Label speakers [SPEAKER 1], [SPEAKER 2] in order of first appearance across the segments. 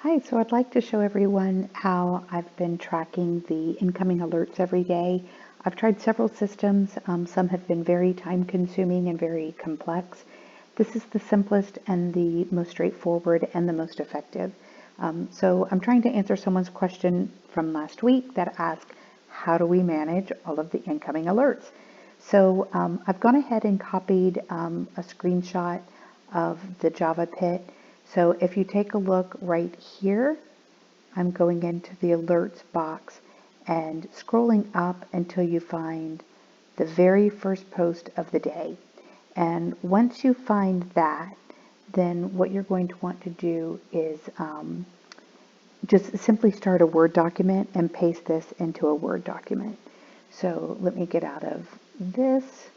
[SPEAKER 1] Hi, so I'd like to show everyone how I've been tracking the incoming alerts every day. I've tried several systems. Some have been very time consuming and very complex. This is the simplest and the most straightforward and the most effective. So I'm trying to answer someone's question from last week that asked, how do we manage all of the incoming alerts? So I've gone ahead and copied a screenshot of the Java pit. So if you take a look right here, I'm going into the alerts box and scrolling up until you find the very first post of the day. And once you find that, then what you're going to want to do is just simply start a Word document and paste this into a Word document. So let me get out of this.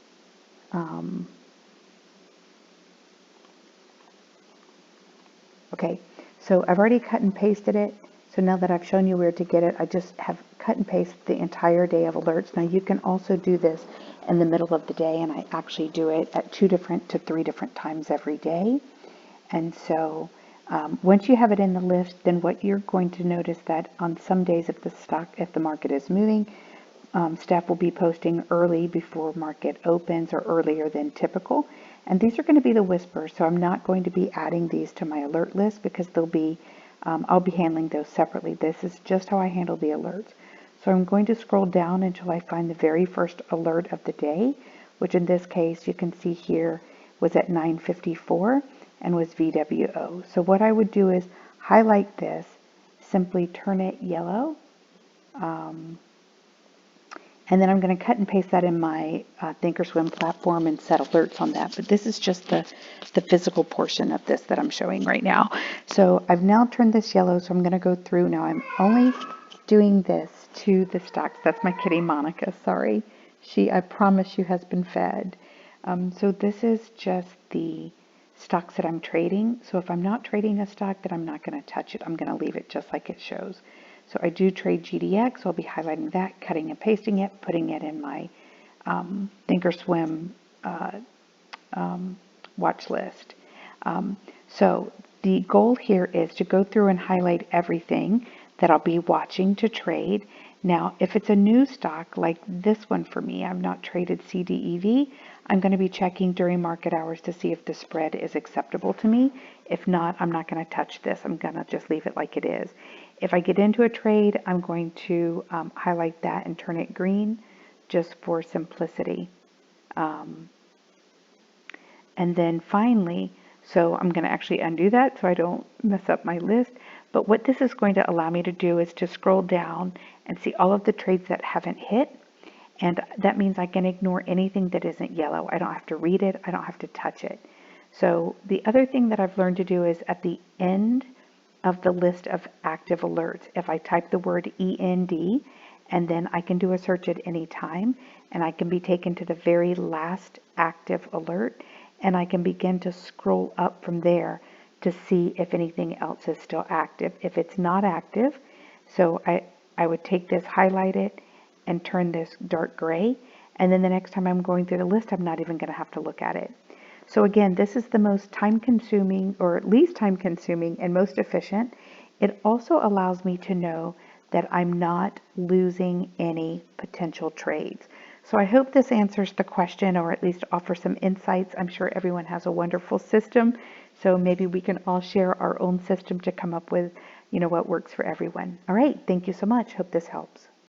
[SPEAKER 1] Okay, so I've already cut and pasted it. So now that I've shown you where to get it, I just have cut and pasted the entire day of alerts. Now you can also do this in the middle of the day, and I actually do it at 2 different to 3 different times every day. And so once you have it in the list, then what you're going to notice that on some days if the market is moving, staff will be posting early before market opens or earlier than typical. And these are going to be the whispers, so I'm not going to be adding these to my alert list because I'll be handling those separately. This is just how I handle the alerts. So I'm going to scroll down until I find the very first alert of the day, which in this case you can see here was at 9:54 and was VWO. So what I would do is highlight this, simply turn it yellow, and then I'm going to cut and paste that in my Thinkorswim platform and set alerts on that. But this is just the physical portion of this that I'm showing right now. So I've now turned this yellow, so I'm going to go through. Now I'm only doing this to the stocks. That's my kitty Monica, sorry. I promise you, has been fed. So this is just the stocks that I'm trading. So if I'm not trading a stock, then I'm not going to touch it. I'm going to leave it just like it shows. So I do trade GDX, so I'll be highlighting that, cutting and pasting it, putting it in my Thinkorswim watch list. So the goal here is to go through and highlight everything that I'll be watching to trade. Now, if it's a new stock like this one for me, I've not traded CDEV, I'm going to be checking during market hours to see if the spread is acceptable to me. If not, I'm not going to touch this. I'm going to just leave it like it is. If I get into a trade, I'm going to highlight that and turn it green just for simplicity. And then finally, so I'm going to actually undo that so I don't mess up my list. But what this is going to allow me to do is to scroll down and see all of the trades that haven't hit. And that means I can ignore anything that isn't yellow. I don't have to read it. I don't have to touch it. So the other thing that I've learned to do is at the end of the list of active alerts, if I type the word END, and then I can do a search at any time, and I can be taken to the very last active alert, and I can begin to scroll up from there to see if anything else is still active. If it's not active, so I would take this, highlight it, and turn this dark gray, and then the next time I'm going through the list, I'm not even going to have to look at it. So again, this is the most time-consuming, or least time-consuming, and most efficient. It also allows me to know that I'm not losing any potential trades. So I hope this answers the question, or at least offers some insights. I'm sure everyone has a wonderful system, so maybe we can all share our own system to come up with, what works for everyone. All right, thank you so much. Hope this helps.